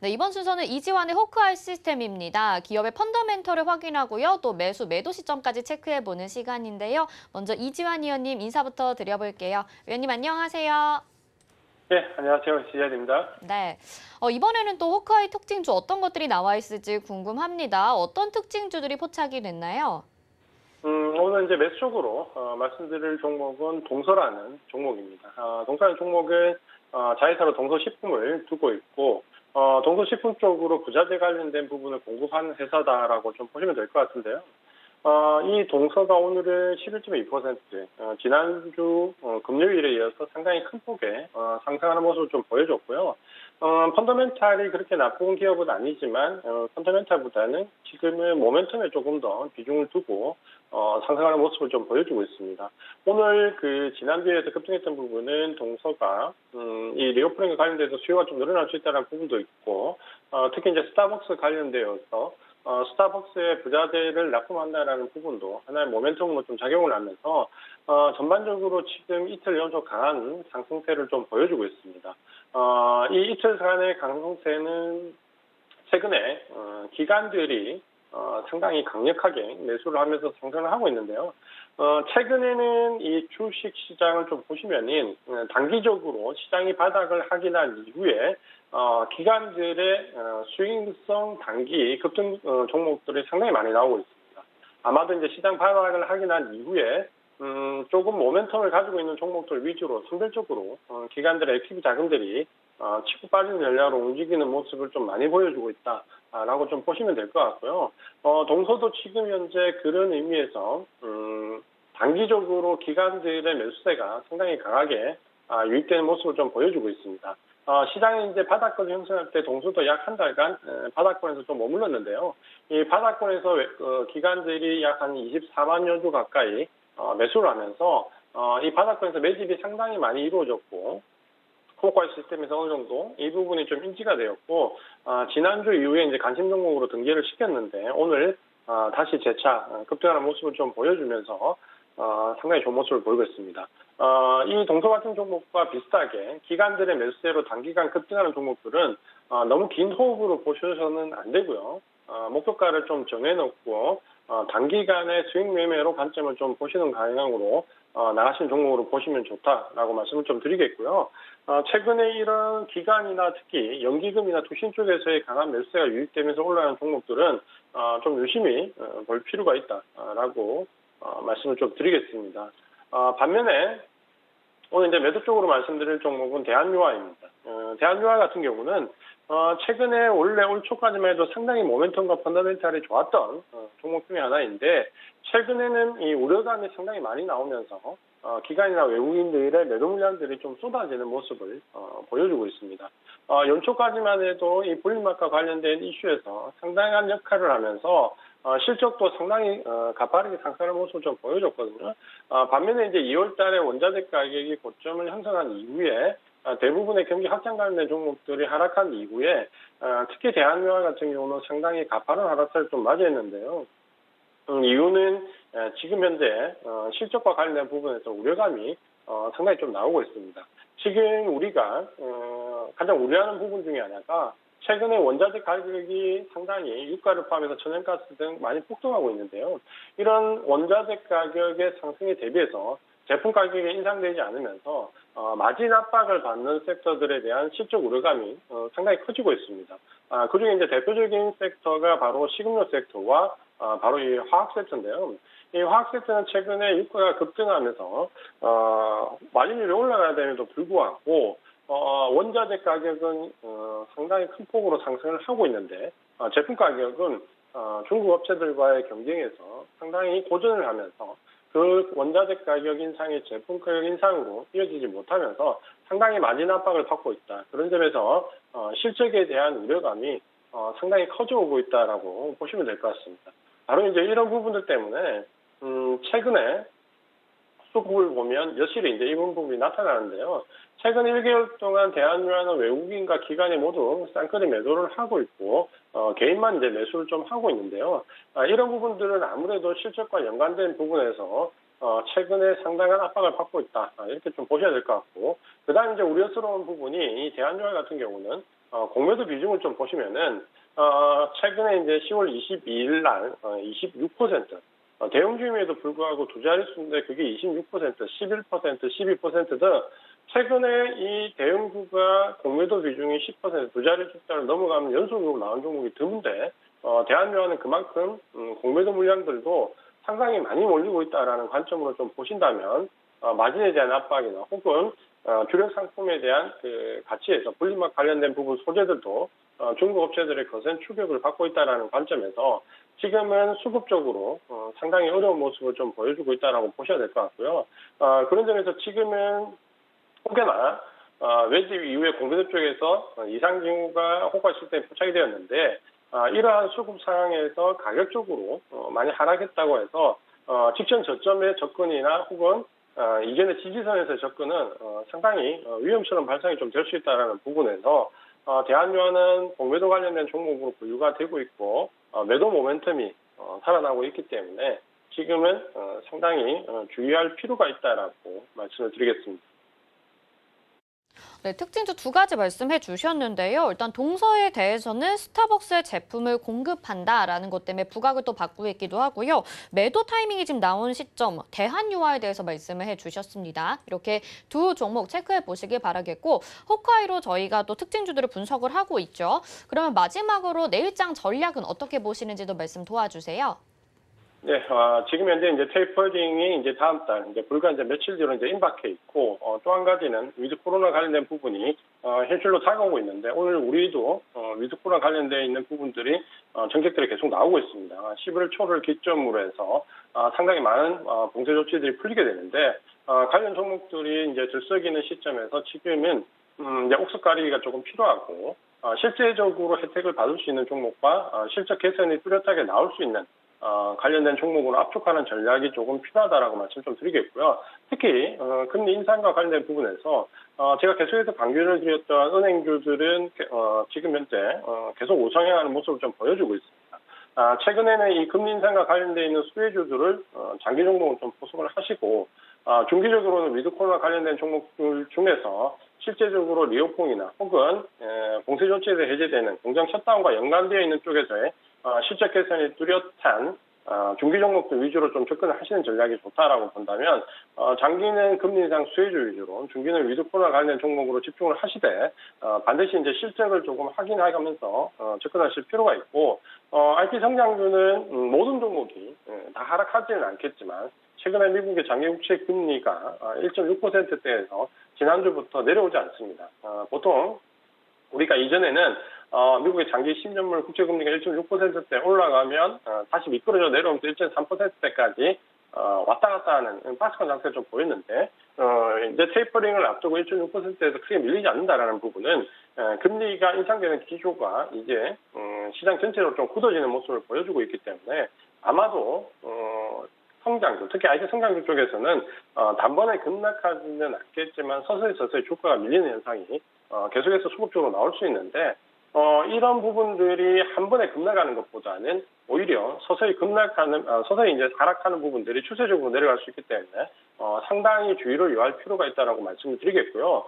네, 이번 순서는 이지환의 호크아이 시스템입니다. 기업의 펀더멘털을 확인하고요. 또 매수, 매도 시점까지 체크해보는 시간인데요. 먼저 이지환 위원님 인사부터 드려볼게요. 위원님 안녕하세요. 네, 안녕하세요. 지재입니다. 네, 이번에는 또 호크아이 특징주 어떤 것들이 나와 있을지 궁금합니다. 어떤 특징주들이 포착이 됐나요? 오늘 이제 매수 쪽으로 말씀드릴 종목은 동서라는 종목입니다. 동서라는 종목은 자회사로 동서식품을 두고 있고 동서식품 쪽으로 부자재 관련된 부분을 공급하는 회사다라고 좀 보시면 될 것 같은데요. 이 동서가 오늘은 11.2%, 지난주 금요일에 이어서 상당히 큰 폭의 상승하는 모습을 좀 보여줬고요. 펀더멘탈이 그렇게 나쁜 기업은 아니지만 펀더멘탈보다는 지금은 모멘텀에 조금 더 비중을 두고 상승하는 모습을 좀 보여주고 있습니다. 오늘 그 지난주에서 급등했던 부분은 동서가 이 리오프닝과 관련돼서 수요가 좀 늘어날 수 있다는 부분도 있고 특히 이제 스타벅스 관련되어서 스타벅스의 부자재를 납품한다라는 부분도 하나의 모멘텀으로 좀 작용을 하면서 전반적으로 지금 이틀 연속 강한 상승세를 좀 보여주고 있습니다. 이 이틀간의 강성세는 최근에 기관들이 상당히 강력하게 매수를 하면서 상승을 하고 있는데요. 최근에는 이 주식 시장을 좀 보시면은 단기적으로 시장이 바닥을 확인한 이후에 기관들의 수익성 단기 급등 종목들이 상당히 많이 나오고 있습니다. 아마도 이제 시장 바닥을 확인한 이후에 조금 모멘텀을 가지고 있는 종목들 위주로 선별적으로 기관들의 액티브 자금들이 치고 빠지는 전략으로 움직이는 모습을 좀 많이 보여주고 있다라고 좀 보시면 될 것 같고요. 동서도 지금 현재 그런 의미에서 단기적으로 기관들의 매수세가 상당히 강하게 유입되는 모습을 좀 보여주고 있습니다. 시장이 이제 바닥권을 형성할 때 동서도 약 한 달간 바닥권에서 좀 머물렀는데요. 이 바닥권에서 기관들이 약 한 24만 주 가까이 매수를 하면서 이 바닥권에서 매집이 상당히 많이 이루어졌고 호크아이 시스템에서 어느 정도 이 부분이 좀 인지가 되었고 지난주 이후에 이제 관심 종목으로 등재를 시켰는데 오늘 다시 재차 급등하는 모습을 좀 보여주면서 상당히 좋은 모습을 보이고 있습니다. 이 동서 같은 종목과 비슷하게 기관들의 매수세로 단기간 급등하는 종목들은 너무 긴 호흡으로 보셔서는 안 되고요. 목표가를 좀 정해놓고 단기간의 수익 매매로 관점을 좀 보시는 방향으로 나가시는 종목으로 보시면 좋다라고 말씀을 좀 드리겠고요. 최근에 이런 기관이나 특히 연기금이나 투신 쪽에서의 강한 매수세가 유입되면서 올라가는 종목들은 좀 유심히 볼 필요가 있다라고 말씀을 좀 드리겠습니다. 반면에 오늘 이제 매도 쪽으로 말씀드릴 종목은 대한유화입니다. 대한유화 같은 경우는 최근에 원래 올 초까지만 해도 상당히 모멘텀과 펀더멘탈이 좋았던 종목 중에 하나인데 최근에는 이 우려감이 상당히 많이 나오면서 기관이나 외국인들의 매도 물량들이 좀 쏟아지는 모습을 보여주고 있습니다. 연초까지만 해도 이 볼륨마과 관련된 이슈에서 상당한 역할을 하면서 실적도 상당히 가파르게 상승하는 모습을 좀 보여줬거든요. 반면에 이제 2월 달에 원자재 가격이 고점을 형성한 이후에 대부분의 경기 확장 관련된 종목들이 하락한 이후에 특히 대한유화 같은 경우는 상당히 가파른 하락세를 좀 맞이했는데요. 이유는 지금 현재 실적과 관련된 부분에서 우려감이 상당히 좀 나오고 있습니다. 지금 우리가 가장 우려하는 부분 중에 하나가 최근에 원자재 가격이 상당히 유가를 포함해서 천연가스 등 많이 폭등하고 있는데요. 이런 원자재 가격의 상승에 대비해서 제품 가격이 인상되지 않으면서 마진 압박을 받는 섹터들에 대한 실적 우려감이 상당히 커지고 있습니다. 그중에 이제 대표적인 섹터가 바로 식음료 섹터와 바로 이 화학 섹터인데요. 이 화학 섹터는 최근에 유가가 급등하면서 마진율이 올라가야 됨에도 불구하고 원자재 가격은 상당히 큰 폭으로 상승을 하고 있는데 제품 가격은 중국 업체들과의 경쟁에서 상당히 고전을 하면서 그 원자재 가격 인상이 제품 가격 인상으로 이어지지 못하면서 상당히 마진 압박을 받고 있다. 그런 점에서 실적에 대한 우려감이 상당히 커져오고 있다라고 보시면 될 것 같습니다. 바로 이제 이런 부분들 때문에 최근에 수급을 보면 여실히 이제 이런 부분이 나타나는데요. 최근 1개월 동안 대한유화는 외국인과 기관이 모두 쌍끌이 매도를 하고 있고 개인만 이제 매수를 좀 하고 있는데요. 이런 부분들은 아무래도 실적과 연관된 부분에서 최근에 상당한 압박을 받고 있다. 이렇게 좀 보셔야 될 것 같고 그다음 이제 우려스러운 부분이 이 대한유화 같은 경우는 공매도 비중을 좀 보시면은 최근에 이제 10월 22일 날 26%, 대형주임에도 불구하고 두 자릿수인데 그게 26%, 11%, 12%등 최근에 이 대형주가 공매도 비중이 10%, 두 자릿 숫자를 넘어가면 연속으로 나온 종목이 드문데 대한묘화는 그만큼 공매도 물량들도 상당히 많이 몰리고 있다라는 관점으로 좀 보신다면 마진에 대한 압박이나 혹은 주력 상품에 대한 그 가치에서 분리막 관련된 부분 소재들도 중국 업체들의 거센 추격을 받고 있다는 관점에서 지금은 수급적으로 상당히 어려운 모습을 좀 보여주고 있다고 보셔야 될 것 같고요. 그런 점에서 지금은 혹여나 외지 이후에 공매도 쪽에서 이상 징후가 호가 시스템에 포착이 되었는데 이러한 수급 상황에서 가격적으로 많이 하락했다고 해서 직전 저점의 접근이나 혹은 이전의 지지선에서의 접근은 상당히 위험스러운 발상이 좀 될 수 있다는 부분에서 대한유화는 공매도 관련된 종목으로 분류가 되고 있고 매도 모멘텀이 살아나고 있기 때문에 지금은 상당히 주의할 필요가 있다라고 말씀을 드리겠습니다. 네, 특징주 두 가지 말씀해 주셨는데요. 일단 동서에 대해서는 스타벅스의 제품을 공급한다라는 것 때문에 부각을 또 받고 있기도 하고요. 매도 타이밍이 지금 나온 시점, 대한유화에 대해서 말씀을 해 주셨습니다. 이렇게 두 종목 체크해 보시길 바라겠고, 호카이로 저희가 또 특징주들을 분석을 하고 있죠. 그러면 마지막으로 내일장 전략은 어떻게 보시는지도 말씀 도와주세요. 네, 지금 현재 이제 테이퍼링이 이제 다음 달, 이제 불과 이제 며칠 뒤로 이제 임박해 있고, 또 한 가지는 위드 코로나 관련된 부분이, 현실로 다가오고 있는데, 오늘 우리도, 위드 코로나 관련되어 있는 부분들이, 정책들이 계속 나오고 있습니다. 11월 초를 기점으로 해서, 상당히 많은, 봉쇄 조치들이 풀리게 되는데, 관련 종목들이 이제 들썩이는 시점에서 지금은, 이제 옥석 가리기가 조금 필요하고, 실제적으로 혜택을 받을 수 있는 종목과, 실적 개선이 뚜렷하게 나올 수 있는, 관련된 종목으로 압축하는 전략이 조금 필요하다라고 말씀 좀 드리겠고요. 특히 금리 인상과 관련된 부분에서 제가 계속해서 강조를 드렸던 은행주들은 지금 현재 계속 우상향하는 모습을 좀 보여주고 있습니다. 최근에는 이 금리 인상과 관련되어 있는 수혜주들을 장기 종목을 좀 포석을 하시고 중기적으로는 위드 코로나 관련된 종목들 중에서 실제적으로 리오퐁이나 혹은 봉쇄 조치에서 해제되는 공장 셧다운과 연관되어 있는 쪽에서의 실적 개선이 뚜렷한 중기 종목들 위주로 좀 접근을 하시는 전략이 좋다라고 본다면 장기는 금리 인상 수혜주 위주로 중기는 위드 코로나 관련 종목으로 집중을 하시되 반드시 이제 실적을 조금 확인하면서 접근하실 필요가 있고 IT 성장주는 모든 종목이 다 하락하지는 않겠지만 최근에 미국의 장기 국채 금리가 1.6%대에서 지난주부터 내려오지 않습니다. 보통 우리가 이전에는 미국의 장기 10년물 국채 금리가 1.6%대 올라가면 다시 미끄러져 내려오면서 1.3%대까지 왔다 갔다 하는 박스권 상태가 좀 보였는데 이제 테이퍼링을 앞두고 1.6%에서 크게 밀리지 않는다라는 부분은 금리가 인상되는 기조가 이제 시장 전체로 좀 굳어지는 모습을 보여주고 있기 때문에 아마도 성장주, 특히 IT 성장주 쪽에서는 단번에 급락하지는 않겠지만 서서히 주가가 밀리는 현상이 계속해서 수급적으로 나올 수 있는데 이런 부분들이 한 번에 급락하는 것보다는 오히려 서서히 이제 하락하는 부분들이 추세적으로 내려갈 수 있기 때문에 상당히 주의를 요할 필요가 있다라고 말씀을 드리겠고요.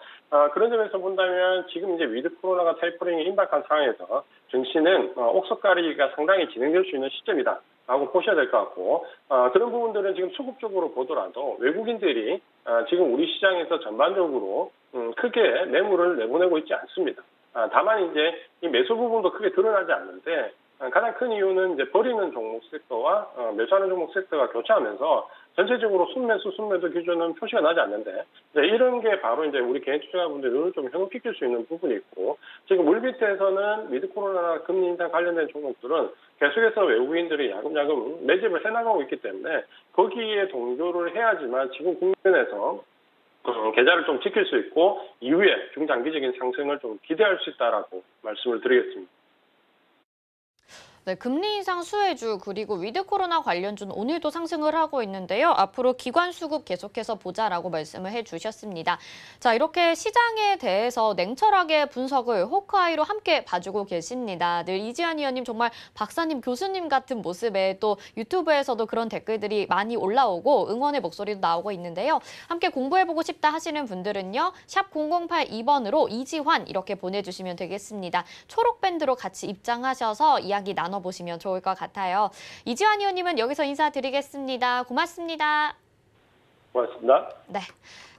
그런 점에서 본다면 지금 이제 위드 코로나가 테이퍼링이 임박한 상황에서 증시는 옥석 가리기가 상당히 진행될 수 있는 시점이다. 라고 보셔야 될 것 같고 그런 부분들은 지금 수급적으로 보더라도 외국인들이 지금 우리 시장에서 전반적으로 크게 매물을 내보내고 있지 않습니다. 다만 이제 이 매수 부분도 크게 드러나지 않는데 가장 큰 이유는 이제 버리는 종목 섹터와 매수하는 종목 섹터가 교차하면서 전체적으로 순매도 기준은 표시가 나지 않는데 이런 게 바로 이제 우리 개인 투자자분들의 눈을 좀 현혹시킬 수 있는 부분이 있고 지금 물밑에서는 위드 코로나 금리 인상 관련된 종목들은 계속해서 외국인들이 야금야금 매집을 해나가고 있기 때문에 거기에 동조를 해야지만 지금 국면에서 계좌를 좀 지킬 수 있고 이후에 중장기적인 상승을 좀 기대할 수 있다라고 말씀을 드리겠습니다. 네, 금리 인상 수혜주 그리고 위드 코로나 관련주는 오늘도 상승을 하고 있는데요. 앞으로 기관 수급 계속해서 보자라고 말씀을 해주셨습니다. 자, 이렇게 시장에 대해서 냉철하게 분석을 호크아이로 함께 봐주고 계십니다. 늘 이지한 의원님 정말 박사님, 교수님 같은 모습에 또 유튜브에서도 그런 댓글들이 많이 올라오고 응원의 목소리도 나오고 있는데요. 함께 공부해보고 싶다 하시는 분들은요. 샵 0082번으로 이지환 이렇게 보내주시면 되겠습니다. 초록 밴드로 같이 입장하셔서 이야기 나눠보시면 좋을 것 같아요. 이지환 의원님은 여기서 인사드리겠습니다. 고맙습니다. 고맙습니다. 네.